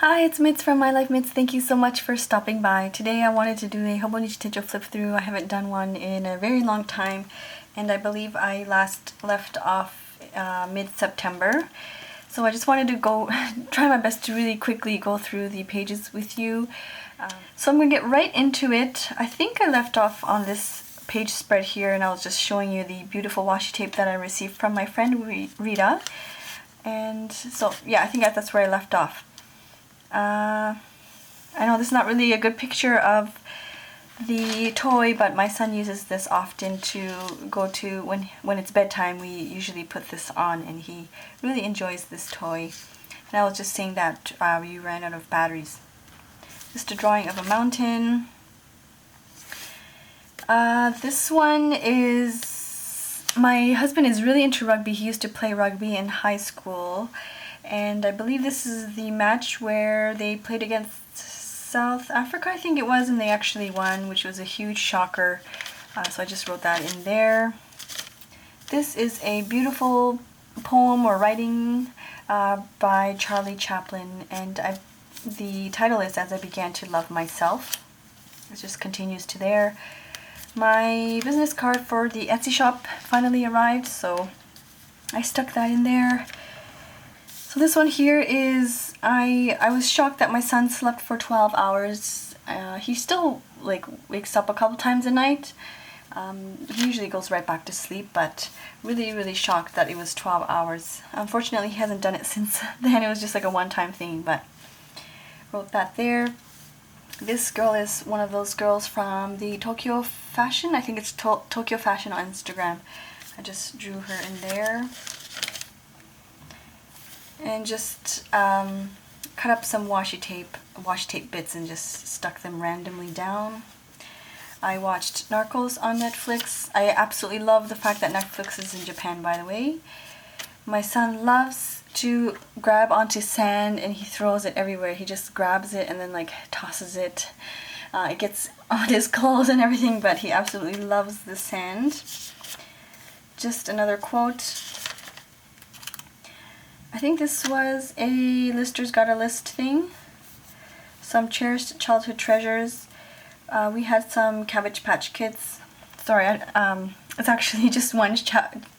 Hi, it's Mits from MyLifeMits. Thank you so much for stopping by. Today I wanted to do a Hobonichi Techo flip through. I haven't done one in a very long time, and I believe I last left off mid-September. So I just wanted to try my best to really quickly go through the pages with you. So I'm going to get right into it. I think I left off on this page spread here, and I was just showing you the beautiful washi tape that I received from my friend Rita. And so yeah, I think that's where I left off. I know this is not really a good picture of the toy, but my son uses this often to go to, when it's bedtime, we usually put this on, and he really enjoys this toy. And I was just saying that we ran out of batteries. Just a drawing of a mountain. This one is, my husband is really into rugby. He used to play rugby in high school. And I believe this is the match where they played against South Africa, I think it was, and they actually won, which was a huge shocker. So I just wrote that in there. This is a beautiful poem or writing by Charlie Chaplin, and the title is As I Began to Love Myself. It just continues to there. My business card for the Etsy shop finally arrived, so I stuck that in there. So this one here is, I was shocked that my son slept for 12 hours. He still wakes up a couple times a night. He usually goes right back to sleep, but really shocked that it was 12 hours. Unfortunately, he hasn't done it since then. It was just like a one-time thing, but wrote that there. This girl is one of those girls from the Tokyo Fashion. I think it's Tokyo Fashion on Instagram. I just drew her in there. And just cut up some washi tape bits and just stuck them randomly down. I watched Narcos on Netflix. I absolutely love the fact that Netflix is in Japan, by the way. My son loves to grab onto sand, and he throws it everywhere. He just grabs it and then tosses it. It gets on his clothes and everything, but he absolutely loves the sand. Just another quote. I think this was a Lister's Got a List thing. Some cherished childhood treasures. We had some Cabbage Patch Kids. Sorry, it's actually just one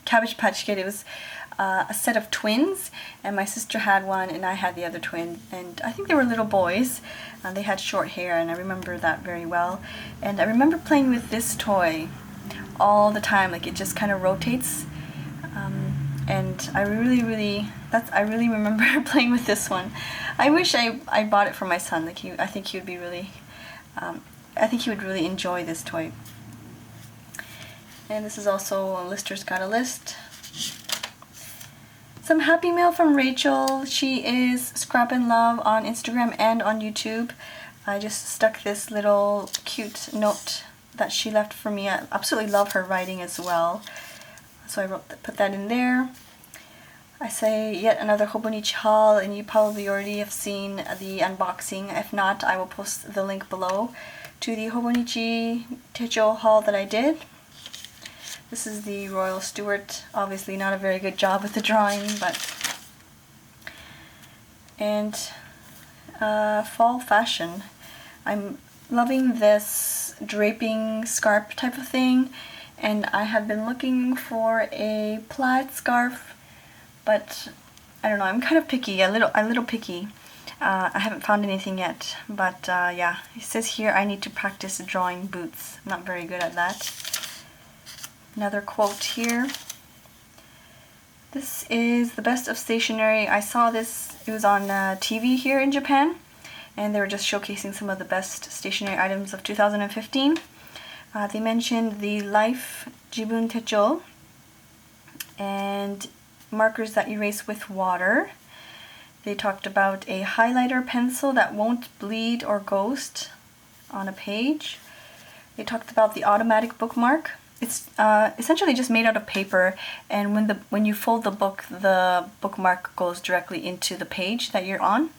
Cabbage Patch Kid. It was a set of twins, and my sister had one and I had the other twin. And I think they were little boys. They had short hair, and I remember that very well. And I remember playing with this toy all the time. It just kind of rotates. And I really remember playing with this one. I wish I bought it for my son. I think he would be really, I think he would really enjoy this toy. And this is also Lister's Got a List. Some happy mail from Rachel. She is Scrap and Love on Instagram and on YouTube. I just stuck this little cute note that she left for me. I absolutely love her writing as well. So I put that in there. I say yet another Hobonichi haul, and you probably already have seen the unboxing. If not, I will post the link below to the Hobonichi Techo haul that I did. This is the Royal Stuart. Obviously not a very good job with the drawing, but... And fall fashion. I'm loving this draping scarf type of thing. And I have been looking for a plaid scarf, but I don't know, I'm kind of picky, a little picky. I haven't found anything yet, but yeah, it says here I need to practice drawing boots. I'm not very good at that. Another quote here. This is the best of stationery. I saw this, it was on TV here in Japan, and they were just showcasing some of the best stationery items of 2015. They mentioned the Life Jibun Techo and markers that erase with water. They talked about a highlighter pencil that won't bleed or ghost on a page. They talked about the automatic bookmark. It's essentially just made out of paper, and when you fold the bookmark goes directly into the page that you're on.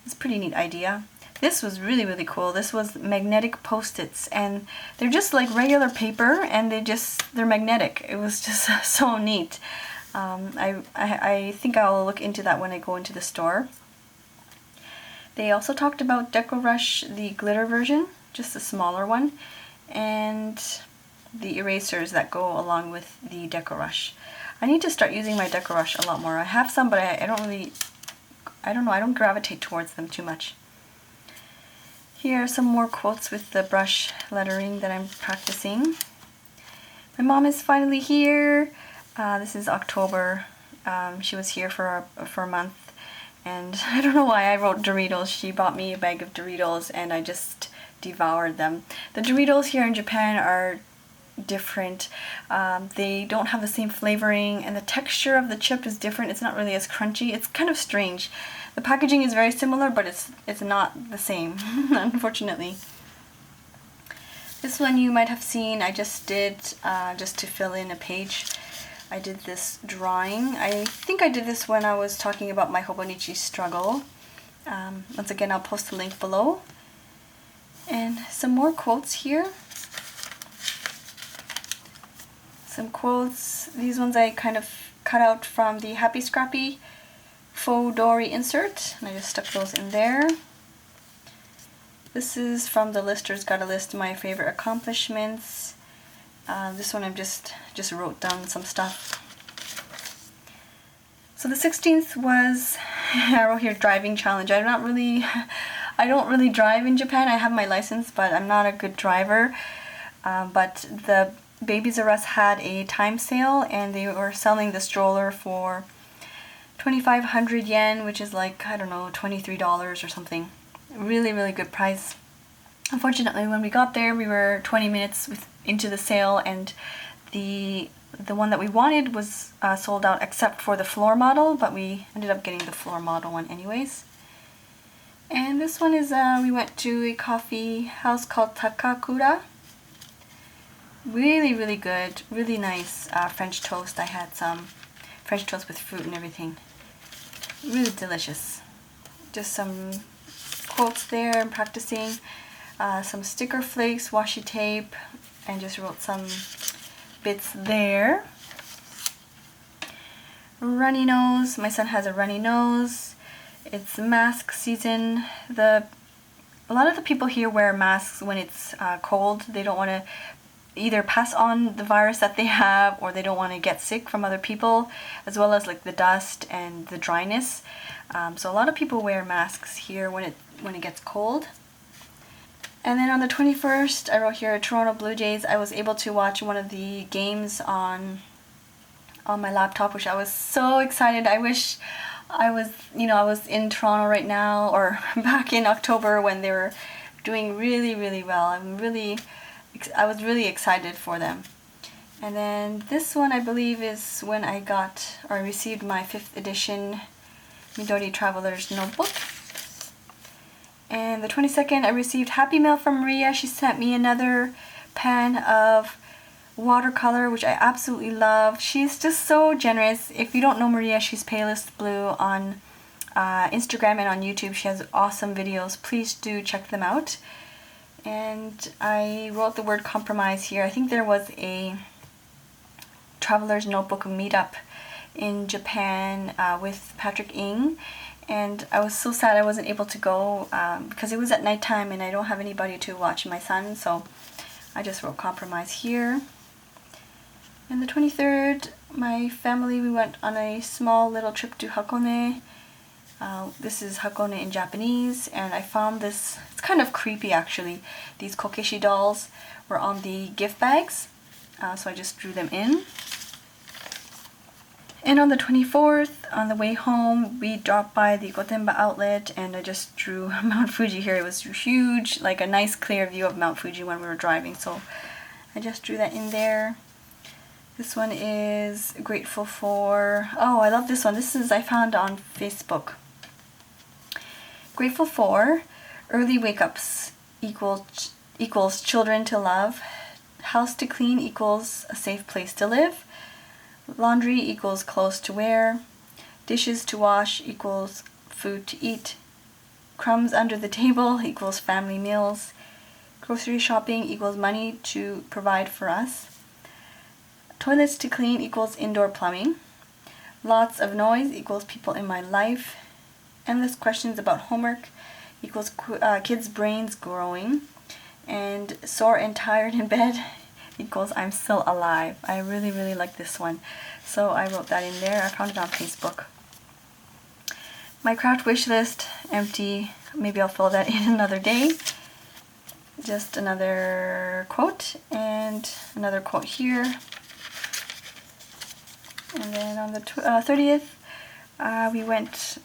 It's a pretty neat idea. This was really cool. This was magnetic post-its, and they're just like regular paper, and they're magnetic. It was just so neat. I think I'll look into that when I go into the store. They also talked about Deco Rush, the glitter version, just a smaller one, and the erasers that go along with the Deco Rush. I need to start using my Deco Rush a lot more. I have some, but I don't really, I don't know, I don't gravitate towards them too much. Here are some more quotes with the brush lettering that I'm practicing. My mom is finally here. This is October. She was here for a month, and I don't know why I wrote Doritos. She bought me a bag of Doritos and I just devoured them. The Doritos here in Japan are different. They don't have the same flavoring, and the texture of the chip is different. It's not really as crunchy. It's kind of strange. The packaging is very similar, but it's not the same, unfortunately. This one you might have seen. I just did, just to fill in a page, I did this drawing. I think I did this when I was talking about my Hobonichi struggle. Once again, I'll post the link below. And some more quotes here. Some quotes. These ones I kind of cut out from the Happy Scrappy faux dory insert, and I just stuck those in there. This is from the Lister's Gotta List My Favorite Accomplishments. This one I've just wrote down some stuff. So the 16th was, I wrote here, driving challenge. I don't really drive in Japan. I have my license, but I'm not a good driver. But the Babies R Us had a time sale, and they were selling the stroller for 2,500 yen, which is like, I don't know, $23 or something. Really, really good price. Unfortunately, when we got there, we were 20 minutes into the sale, and the one that we wanted was sold out except for the floor model, but we ended up getting the floor model one anyways. And this one is, we went to a coffee house called Takakura. Really, really good, really nice French toast. I had some French toast with fruit and everything. Really delicious. Just some quotes there. I'm practicing some sticker flakes, washi tape, and just wrote some bits there. Runny nose. My son has a runny nose. It's mask season. A lot of the people here wear masks when it's cold. They don't want to either pass on the virus that they have, or they don't want to get sick from other people, as well as like the dust and the dryness. So a lot of people wear masks here when it gets cold. And then on the 21st, I wrote here Toronto Blue Jays. I was able to watch one of the games on my laptop, which I was so excited. I wish I was in Toronto right now, or back in October when they were doing really, really well. I was really excited for them. And then this one, I believe, is when I received my 5th edition Midori Traveler's Notebook. And the 22nd, I received Happy Mail from Maria. She sent me another pan of watercolor, which I absolutely love. She's just so generous. If you don't know Maria, she's Palest Blue on Instagram and on YouTube. She has awesome videos. Please do check them out. And I wrote the word compromise here. I think there was a Traveler's Notebook meetup in Japan with Patrick Ng, and I was so sad I wasn't able to go because it was at nighttime and I don't have anybody to watch my son, so I just wrote compromise here. And the 23rd, my family, we went on a small little trip to Hakone. This is Hakone in Japanese, and I found this, it's kind of creepy actually. These kokeshi dolls were on the gift bags, so I just drew them in. And on the 24th, on the way home, we dropped by the Gotemba outlet, and I just drew Mount Fuji here. It was huge, like a nice clear view of Mount Fuji when we were driving, so I just drew that in there. This one is grateful for, oh, I love this one. This is, I found on Facebook. Grateful for early wake-ups equals children to love, house to clean equals a safe place to live, laundry equals clothes to wear, dishes to wash equals food to eat, crumbs under the table equals family meals, grocery shopping equals money to provide for us, toilets to clean equals indoor plumbing, lots of noise equals people in my life, endless questions about homework equals kids' brains growing. And sore and tired in bed equals I'm still alive. I really, really like this one. So I wrote that in there. I found it on Facebook. My craft wish list, empty. Maybe I'll fill that in another day. Just another quote and another quote here. And then on the 30th, we went,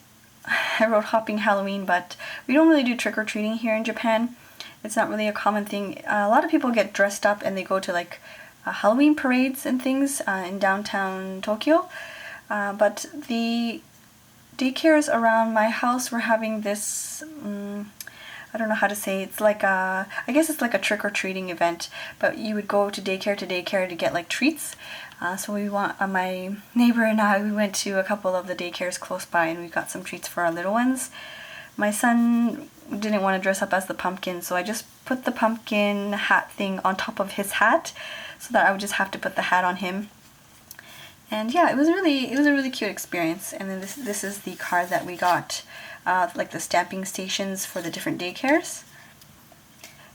I wrote Hopping Halloween, but we don't really do trick-or-treating here in Japan. It's not really a common thing. A lot of people get dressed up and they go to like Halloween parades and things in downtown Tokyo. But the daycares around my house were having this, I don't know how to say, it's like I guess it's like a trick-or-treating event, but you would go to daycare to get like treats. So my neighbor and I, we went to a couple of the daycares close by and we got some treats for our little ones. My son didn't want to dress up as the pumpkin, so I just put the pumpkin hat thing on top of his hat so that I would just have to put the hat on him. And yeah, it was a really cute experience. And then this is the card that we got, like the stamping stations for the different daycares.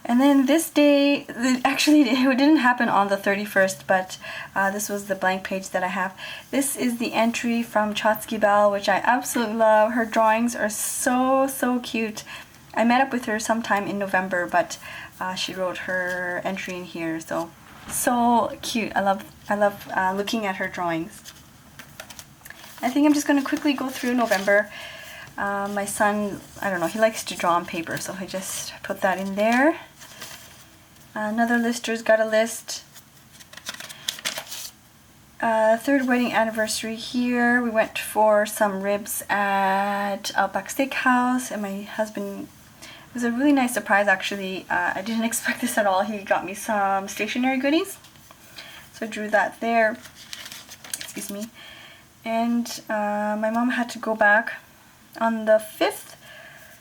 And then this day, actually it didn't happen on the 31st, but this was the blank page that I have. This is the entry from Chatsuki Bell, which I absolutely love. Her drawings are so cute. I met up with her sometime in November, but she wrote her entry in here, so cute. I love looking at her drawings. I think I'm just going to quickly go through November. My son, I don't know, he likes to draw on paper, so I just put that in there. Another lister's got a list. Third wedding anniversary here. We went for some ribs at Outback Steakhouse, and my husband, it was a really nice surprise actually. I didn't expect this at all. He got me some stationery goodies. So I drew that there. Excuse me. And my mom had to go back on the 5th,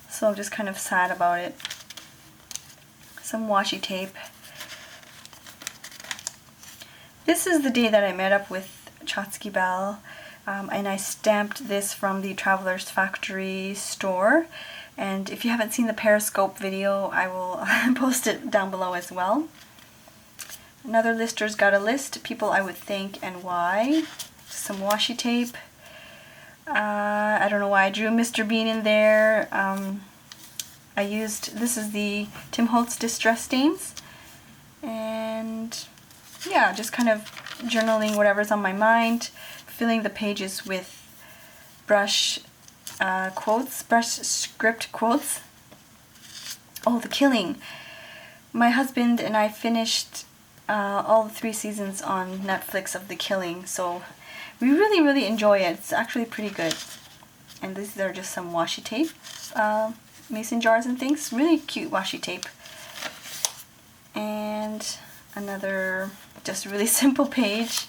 so I'm just kind of sad about it. Some washi tape. This is the day that I met up with Chatsuki Bell, and I stamped this from the Traveler's Factory store. And if you haven't seen the Periscope video, I will post it down below as well. Another lister's got a list, people I would thank and why. Some washi tape. I don't know why I drew Mr. Bean in there. This is the Tim Holtz Distress Stains. And yeah, just kind of journaling whatever's on my mind, filling the pages with brush script quotes. Oh, The Killing. My husband and I finished all 3 seasons on Netflix of The Killing, so we really enjoy it. It's actually pretty good. And these are just some washi tape, mason jars and things. Really cute washi tape. And another just really simple page.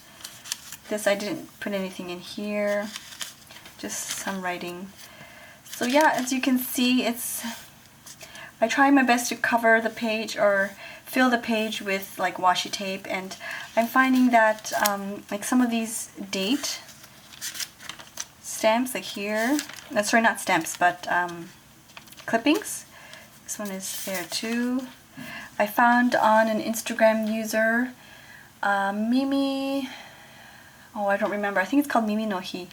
This I didn't put anything in here, just some writing. So yeah, as you can see, I try my best to cover the page or fill the page with like washi tape, and I'm finding that like some of these date stamps, like here, sorry, not stamps, but clippings. This one is there too. I found on an Instagram user, Mimi, oh I don't remember, I think it's called Mimi no Hi.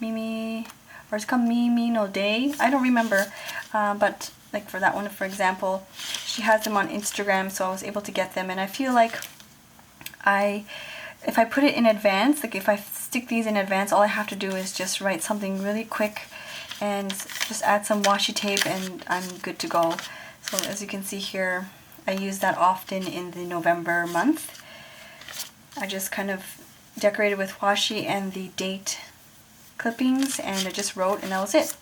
Mimi, or it's called Mimi no Day, I don't remember, but like for that one, for example, she has them on Instagram, so I was able to get them, and I feel like if I put it in advance, like if I stick these in advance, all I have to do is just write something really quick and just add some washi tape and I'm good to go. So as you can see here, I use that often in the November month. I just kind of decorated with washi and the date clippings, and I just wrote, and that was it.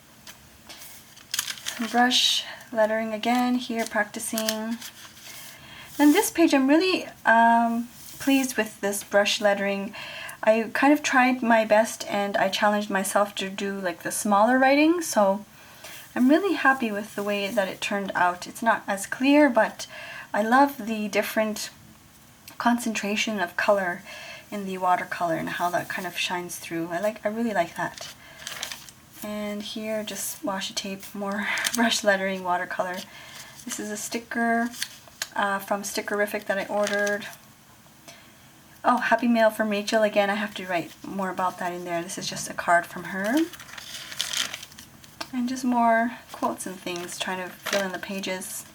Some brush lettering again here, practicing. And this page, I'm really pleased with this brush lettering. I kind of tried my best and I challenged myself to do like the smaller writing, so I'm really happy with the way that it turned out. It's not as clear, but I love the different concentration of color in the watercolor and how that kind of shines through. I really like that. And here, just washi tape, more brush lettering, watercolor. This is a sticker from Stickerific that I ordered. Oh, happy mail from Rachel. Again, I have to write more about that in there. This is just a card from her. And just more quotes and things, trying to fill in the pages.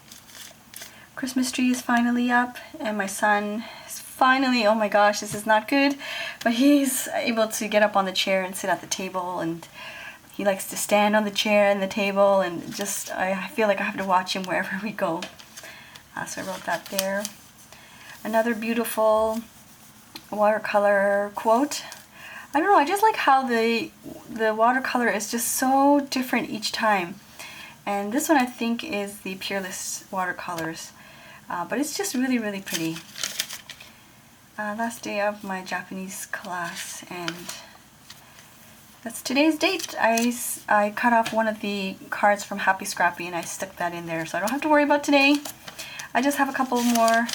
Christmas tree is finally up, and my son is finally, oh my gosh, this is not good, but he's able to get up on the chair and sit at the table, and he likes to stand on the chair and the table, and just, I feel like I have to watch him wherever we go. So I wrote that there. Another beautiful watercolor quote. I don't know, I just like how the watercolor is just so different each time. And this one I think is the Peerless watercolors. But it's just really, really pretty. Last day of my Japanese class, and that's today's date. I cut off one of the cards from Happy Scrappy and I stuck that in there, so I don't have to worry about today. I just have a couple more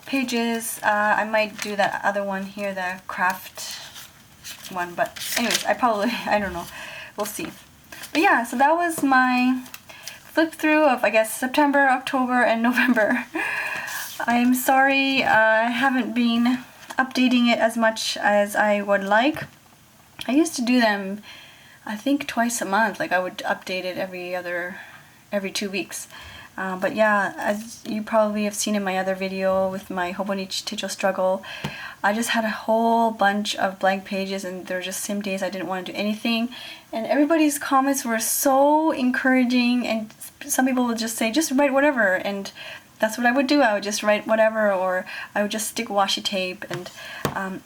pages. I might do that other one here, the craft one, but anyways, I don't know, we'll see. But yeah, so that was my flip through of, I guess, September, October, and November. I'm sorry I haven't been updating it as much as I would like. I used to do them, I think, twice a month. Like, I would update it every 2 weeks. But yeah, as you probably have seen in my other video with my Hobonichi Techo struggle, I just had a whole bunch of blank pages, and there were just some days I didn't want to do anything. And everybody's comments were so encouraging, and some people would just say, just write whatever, and that's what I would do. I would just write whatever, or I would just stick washi tape. And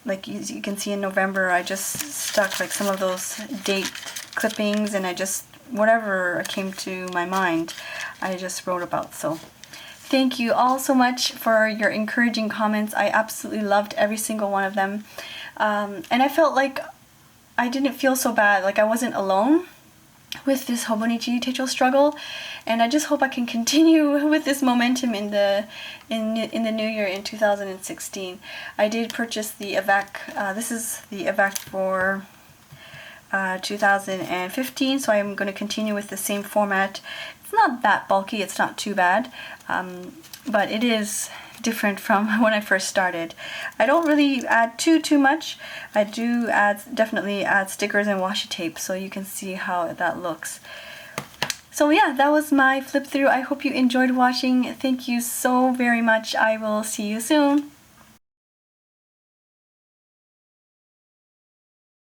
like you can see in November, I just stuck like some of those date clippings, and I just, whatever came to my mind, I just wrote about. So thank you all so much for your encouraging comments. I absolutely loved every single one of them. And I felt like I didn't feel so bad, like I wasn't alone with this Hobonichi Techo struggle, and I just hope I can continue with this momentum in the new year in 2016. I did purchase the Avec. This is the Avec for 2015, so I'm going to continue with the same format. It's not that bulky, it's not too bad, but it is different from when I first started. I don't really add too much. I do definitely add stickers and washi tape, so you can see how that looks. So yeah, that was my flip through. I hope you enjoyed watching. Thank you so very much. I will see you soon.